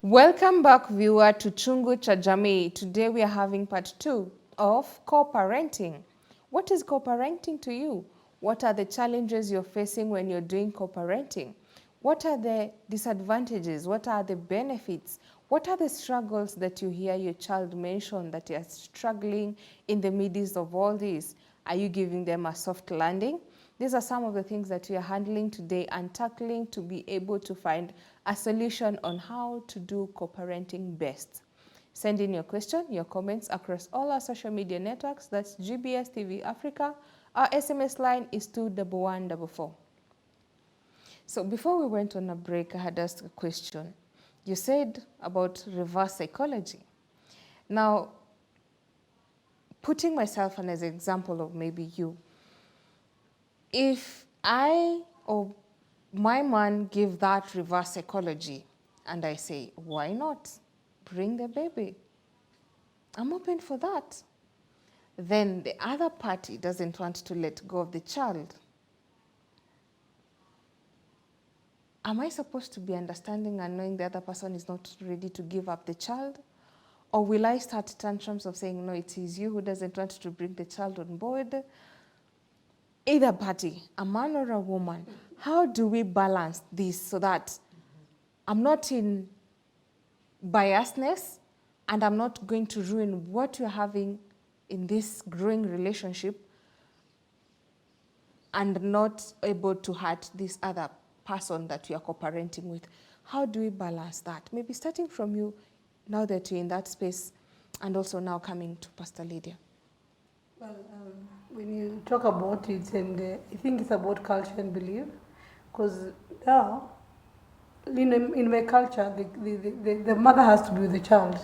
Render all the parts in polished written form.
Welcome back, viewer, to Chungu cha Jamii. Today we are having part 2 of co-parenting. What is co-parenting to you? What are the challenges you're facing when you're doing co-parenting? What are the disadvantages? What are the benefits? What are the struggles that you hear your child mention that they are struggling in the midst of all this? Are you giving them a soft landing? These are some of the things that we are handling today and tackling to be able to find a solution on how to do co-parenting best. Send in your question, your comments across all our social media networks. That's GBS TV Africa. Our SMS line is 21144. So before we went on a break, I had asked a question. You said about reverse psychology. Now, putting myself as an example of maybe you, if I or my man give that reverse psychology and I say, why not? Bring the baby. I'm open for that. Then the other party doesn't want to let go of the child. Am I supposed to be understanding and knowing the other person is not ready to give up the child? Or will I start tantrums of saying, no, it is you who doesn't want to bring the child on board? Either party, a man or a woman, how do we balance this so that I'm not in biasness and I'm not going to ruin what you're having in this growing relationship and not able to hurt this other person that you are co-parenting with? How do we balance that? Maybe starting from you, now that you're in that space, and also now coming to Pastor Lydia. Well, when you talk about it, and I think it's about culture and belief, because now, in my culture, the mother has to be with the child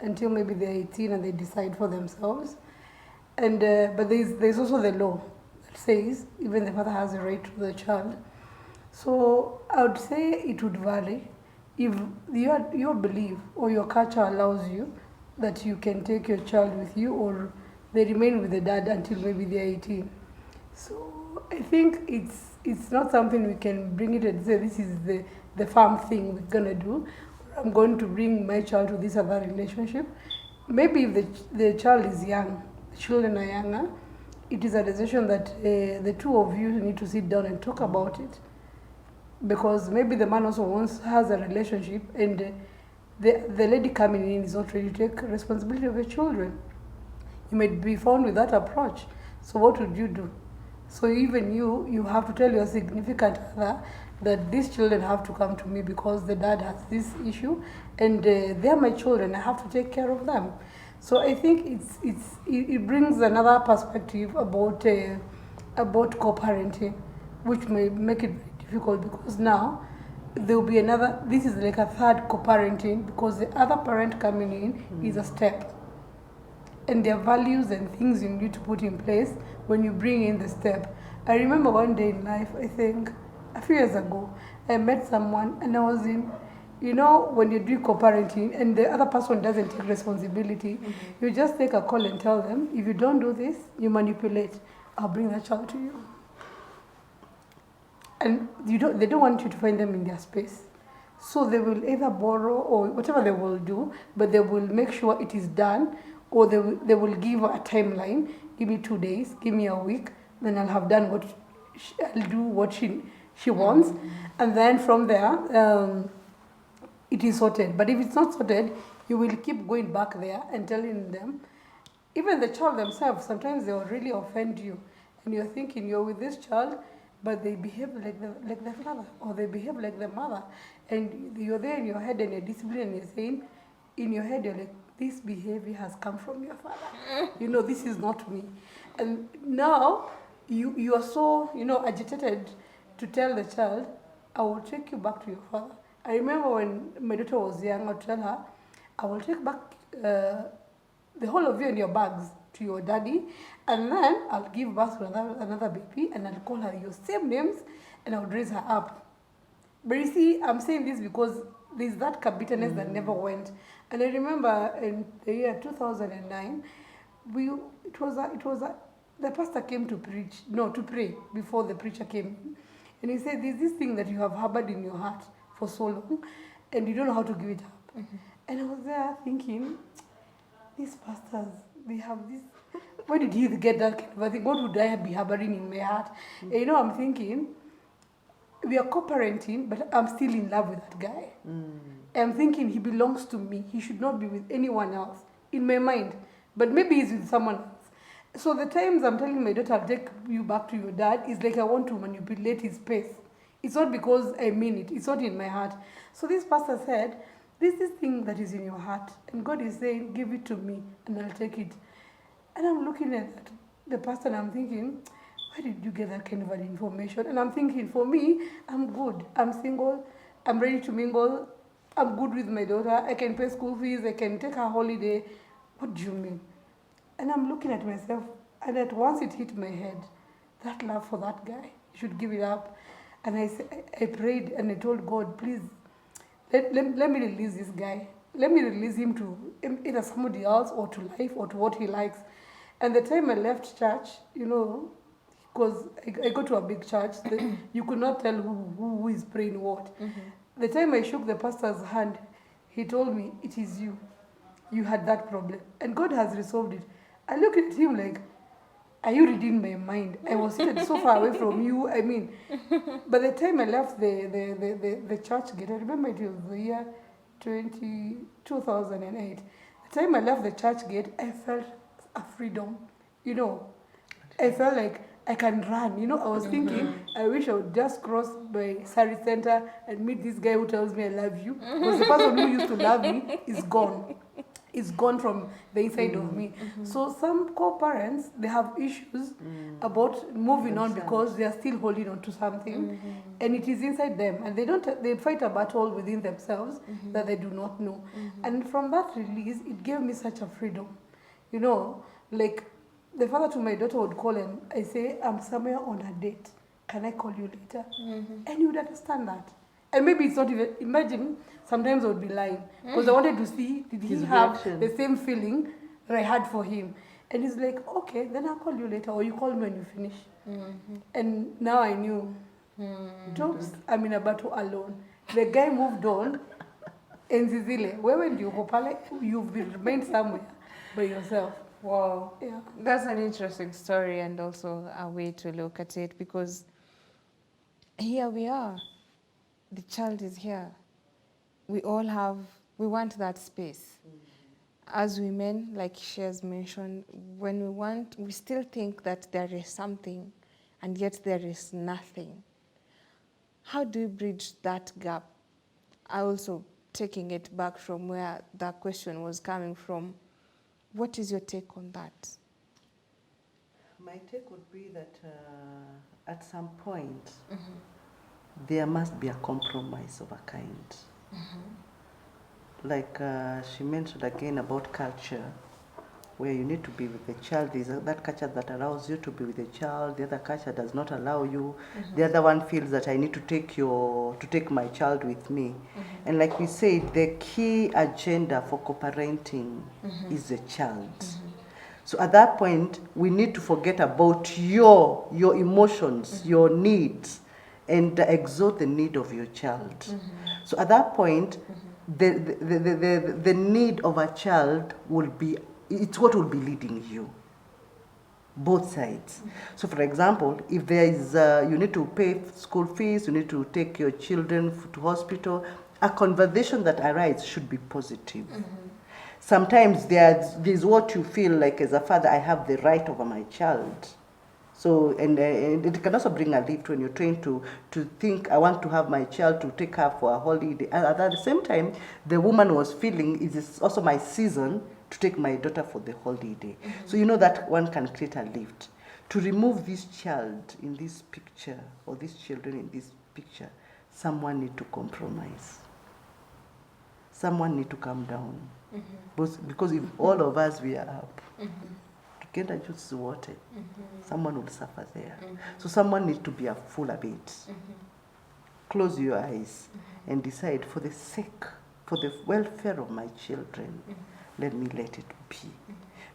until maybe they're 18 and they decide for themselves. And but there's also the law that says even the mother has a right to the child. So I would say it would vary. If your belief or your culture allows you that you can take your child with you, or they remain with the dad until maybe they're 18. So I think it's not something we can bring it and say this is the farm thing we're gonna do. I'm going to bring my child to this other relationship. Maybe if the child is young, the children are younger, it is a decision that the two of you need to sit down and talk about it. Because maybe the man also has a relationship, and the lady coming in is not ready to take responsibility of the children. You might be found with that approach. So what would you do? So even you have to tell your significant other that these children have to come to me because the dad has this issue, and they're my children. I have to take care of them. So I think it brings another perspective about co-parenting, which may make it very difficult, because now there will be another. This is like a third co-parenting, because the other parent coming in is a step. And there are values and things you need to put in place when you bring in the step. I remember one day in life, I think a few years ago, I met someone and I was in, when you do co-parenting and the other person doesn't take responsibility, you just take a call and tell them, if you don't do this, you manipulate, I'll bring that child to you. And they don't want you to find them in their space. So they will either borrow or whatever they will do, but they will make sure it is done, or they will give a timeline. Give me 2 days, give me a week, then I'll have done I'll do what she wants. And then from there, it is sorted. But if it's not sorted, you will keep going back there and telling them. Even the child themselves, sometimes they will really offend you. And you're thinking you're with this child, but they behave like the father, or they behave like the mother. And you're there in your head and you're disciplined, and you're saying, in your head, you're like, this behavior has come from your father. This is not me. And now you are so, agitated to tell the child, I will take you back to your father. I remember when my daughter was young, I would tell her, I will take back the whole of you and your bags to your daddy, and then I'll give birth to another baby, and I'll call her your same names, and I'll raise her up. But you see, I'm saying this because there's that bitterness that never went. And I remember in the year 2009, it was the pastor came to preach, no, to pray before the preacher came. And he said, there's this thing that you have harbored in your heart for so long, and you don't know how to give it up. And I was there thinking, these pastors, they have this. Where did he get that kind of a thing? What would I be harboring in my heart? And you know, I'm thinking, we are co-parenting, but I'm still in love with that guy. I'm thinking he belongs to me. He should not be with anyone else in my mind. But maybe he's with someone else. So the times I'm telling my daughter, I'll take you back to your dad, it's like I want to manipulate his pace. It's not because I mean it. It's not in my heart. So this pastor said, this is thing that is in your heart. And God is saying, give it to me and I'll take it. And I'm looking at that, the pastor, and I'm thinking, where did you get that kind of an information? And I'm thinking, for me, I'm good. I'm single. I'm ready to mingle. I'm good with my daughter. I can pay school fees. I can take her holiday. What do you mean? And I'm looking at myself, and at once it hit my head, that love for that guy, you should give it up. And I prayed and I told God, please, let me release this guy. Let me release him to either somebody else or to life or to what he likes. And the time I left church, you know, because I go to a big church, you could not tell who is praying what. The time I shook the pastor's hand, he told me, it is you. You had that problem. And God has resolved it. I looked at him like, are you reading my mind? I was seated so far away from you. I mean, by the time I left the church gate, I remember it was the year 2008. The time I left the church gate, I felt a freedom. You know, I felt like I can run. You know, I was thinking, I wish I would just cross by Sari Center and meet this guy who tells me I love you. Because the person who used to love me is gone. It's gone from the inside of me. So some co-parents, they have issues about moving on because they are still holding on to something, and it is inside them, and they fight a battle within themselves that they do not know. And from that release, it gave me such a freedom. You know, like the father to my daughter would call and I say, I'm somewhere on a date. Can I call you later? And you would understand that. And maybe it's not even, imagine, sometimes I would be lying. Because I wanted to see, did he have the same feeling that I had for him? And he's like, okay, then I'll call you later, or you call me when you finish. And now I knew, jokes, I'm in a battle alone. The guy moved on, and Zizile, where went you? You've remained somewhere by yourself. Wow. Yeah. That's an interesting story and also a way to look at it, because here we are. The child is here. We want that space. As women, like she has mentioned, when we still think that there is something and yet there is nothing. How do you bridge that gap? I also taking it back from where that question was coming from. What is your take on that? My take would be that at some point, there must be a compromise of a kind. Like she mentioned again about culture, where you need to be with the child. There's that culture that allows you to be with the child. The other culture does not allow you. The other one feels that I need to take my child with me. And like we said, the key agenda for co-parenting is the child. So at that point, we need to forget about your emotions, your needs, and exalt the need of your child. So at that point, the need of a child will be, it's what will be leading you, both sides. So for example, if there is, you need to pay school fees, you need to take your children to hospital, a conversation that arises should be positive. Sometimes there's what you feel like as a father, I have the right over my child. So, and it can also bring a lift when you're trying to think, I want to have my child to take her for a holiday. And at the same time, the woman was feeling, it is also my season to take my daughter for the holiday. So you know that one can create a lift. To remove this child in this picture, or these children in this picture, someone need to compromise. Someone need to come down. Because if all of us we are up, together just water, someone will suffer there. So someone needs to be a full a bit. Close your eyes and decide, for the welfare of my children, let me let it be.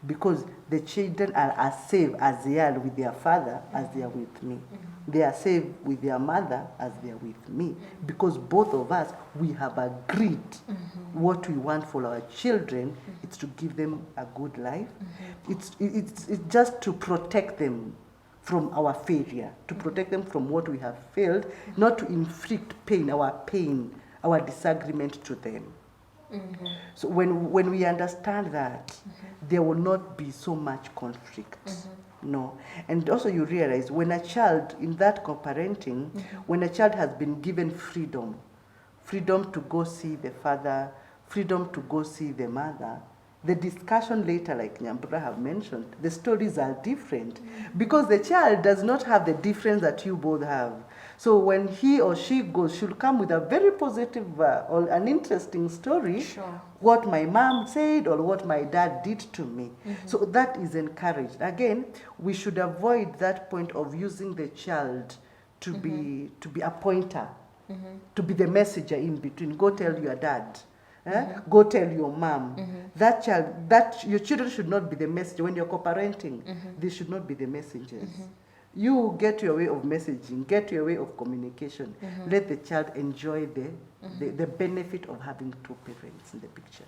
because the children are as safe as they are with their father as they are with me. They are safe with their mother as they are with me, because both of us, we have agreed what we want for our children. It's to give them a good life. It's just to protect them from our failure, to protect them from what we have failed, not to inflict pain, our disagreement to them. So when we understand that, there will not be so much conflict. No. And also you realize when a child, in that co-parenting, when a child has been given freedom to go see the father, freedom to go see the mother, the discussion later, like Nyambura have mentioned, the stories are different because the child does not have the difference that you both have. So when he or she goes, she'll come with a very positive or an interesting story, Sure. what my mom said or what my dad did to me. So that is encouraged. Again, we should avoid that point of using the child to be a pointer, to be the messenger in between. Go tell your dad. Go tell your mom. That your children should not be the messenger. When you're co-parenting, they should not be the messengers. You get your way of messaging, get your way of communication. Let the child enjoy the benefit of having two parents in the picture.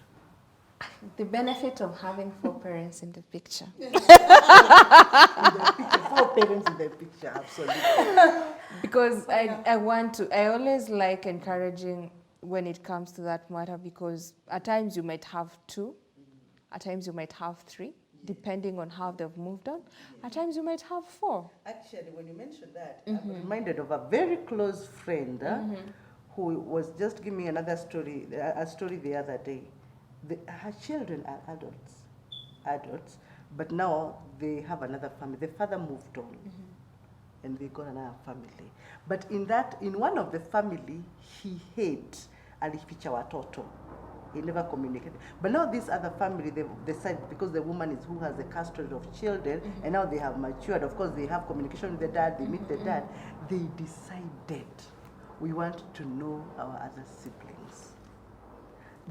The benefit of having 4 parents in the picture. Four parents in the picture, absolutely. Because I always like encouraging when it comes to that matter, because at times you might have 2, at times you might have 3, depending on how they've moved on. At times you might have 4. Actually, when you mentioned that, I'm reminded of a very close friend who was just giving me another story, a story the other day. Her children are adults, but now they have another family. The father moved on, and they got another family. But in one of the family, he hates alificha watoto. He never communicated. But now this other family, they decided, because the woman is who has the custody of children, and now they have matured. Of course, they have communication with the dad. They meet the dad. They decided, we want to know our other siblings.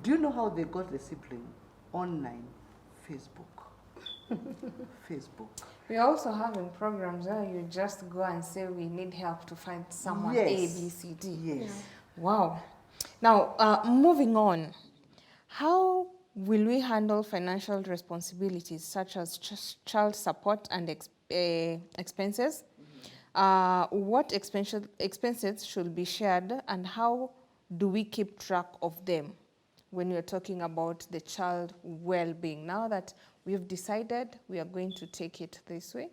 Do you know how they got the sibling? Online, Facebook. Facebook. We're also having programs where you just go and say, we need help to find someone Yes. A, B, C, D. Yes. Wow. Now, moving on, how will we handle financial responsibilities such as child support and expenses? What expenses should be shared, and how do we keep track of them when we're talking about the child well-being? Now that we've decided we are going to take it this way,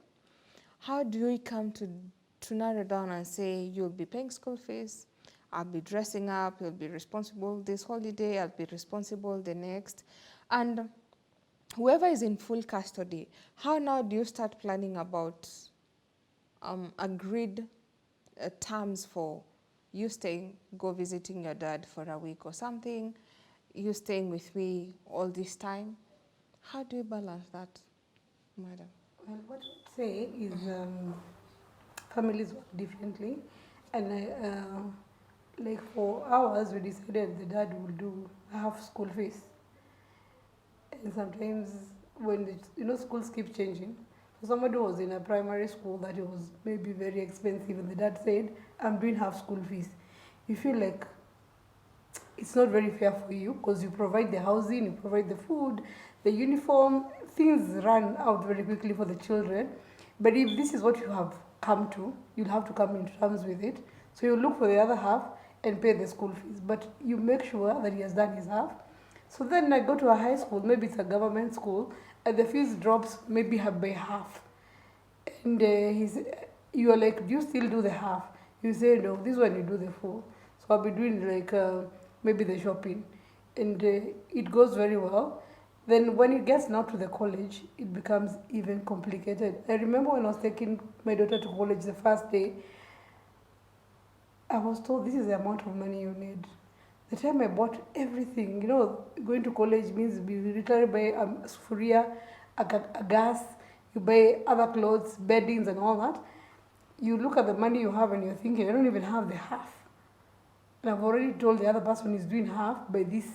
how do we come to narrow down and say, you'll be paying school fees, I'll be dressing up, you'll be responsible this holiday, I'll be responsible the next. And whoever is in full custody, how now do you start planning about agreed terms for you go visiting your dad for a week or something, you staying with me all this time? How do you balance that, madam? Well, what I would say is families work differently, and like for ours, we decided the dad will do half school fees, and sometimes when schools keep changing. For somebody who was in a primary school that it was maybe very expensive, and the dad said, "I'm doing half school fees," you feel like it's not very fair for you, because you provide the housing, you provide the food, the uniform, things run out very quickly for the children. But if this is what you have come to, you'll have to come into terms with it. So you look for the other half and pay the school fees, but you make sure that he has done his half. So then I go to a high school, maybe it's a government school, and the fees drops maybe by half. And you are like, do you still do the half? You say, no, this one you do the full. So I'll be doing like maybe the shopping, and it goes very well. Then when it gets now to the college, it becomes even complicated. I remember when I was taking my daughter to college the first day, I was told this is the amount of money you need. The time I bought everything, going to college means you literally buy a sufuria, a gas, you buy other clothes, beddings and all that. You look at the money you have and you're thinking, I don't even have the half. And I've already told the other person he's doing half by this,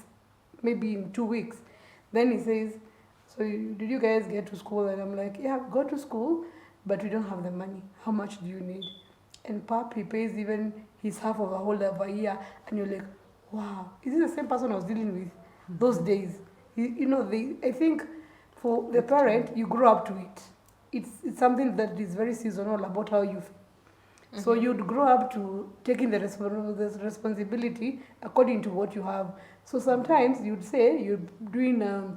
maybe in 2 weeks. Then he says, so did you guys get to school? And I'm like, yeah, we got to school, but we don't have the money. How much do you need? And pap, he pays even his half of a whole of a year, and you're like, wow, is this the same person I was dealing with those days? You know, I think for the parent, you grow up to it. It's something that is very seasonal about how you feel. So you'd grow up to taking the responsibility according to what you have. So sometimes you'd say you're doing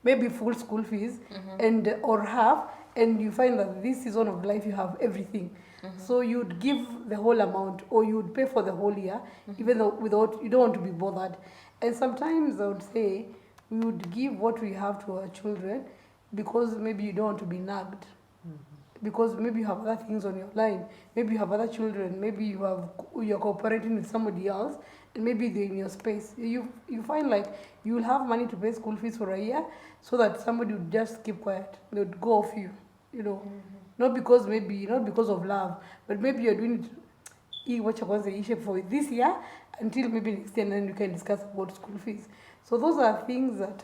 maybe full school fees and or half, and you find that this season of life you have everything. So you'd give the whole amount, or you'd pay for the whole year, even though without you don't want to be bothered. And sometimes I would say we would give what we have to our children because maybe you don't want to be nagged. Because maybe you have other things on your line, maybe you have other children, maybe you're cooperating with somebody else, and maybe they're in your space. You find like you will have money to pay school fees for a year, so that somebody would just keep quiet. They would go off you, you know, not because of love, but maybe you're doing it. What you the issue for this year until maybe next year, and then you can discuss about school fees. So those are things that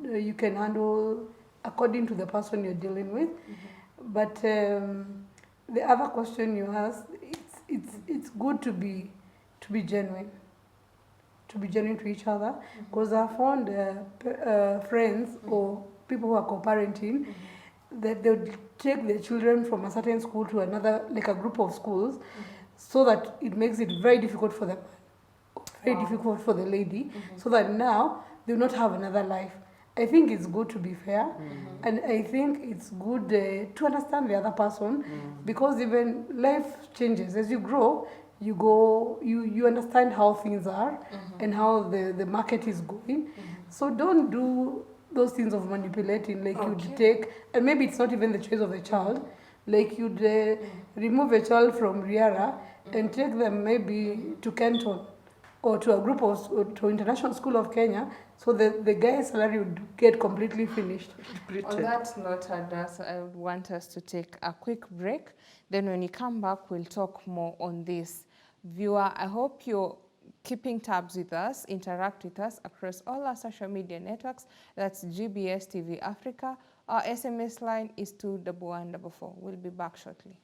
you can handle according to the person you're dealing with. But the other question you asked, it's good to be genuine, to each other, because I found friends or people who are co-parenting that they would take their children from a certain school to another, like a group of schools, so that it makes it very difficult for them, very difficult for the lady, so that now they will not have another life. I think it's good to be fair, and I think it's good to understand the other person, because even life changes as you grow. You understand how things are and how the market is going. So don't do those things of manipulating, like you'd take, and maybe it's not even the choice of the child, like you'd remove a child from Riara and take them maybe to Kenton or to a group of, or to International School of Kenya, so the guy's salary would get completely finished. On that note, Hadas, I would want us to take a quick break. Then when you come back, we'll talk more on this. Viewer, I hope you're keeping tabs with us, interact with us across all our social media networks. That's GBS TV Africa. Our SMS line is 21144. We'll be back shortly.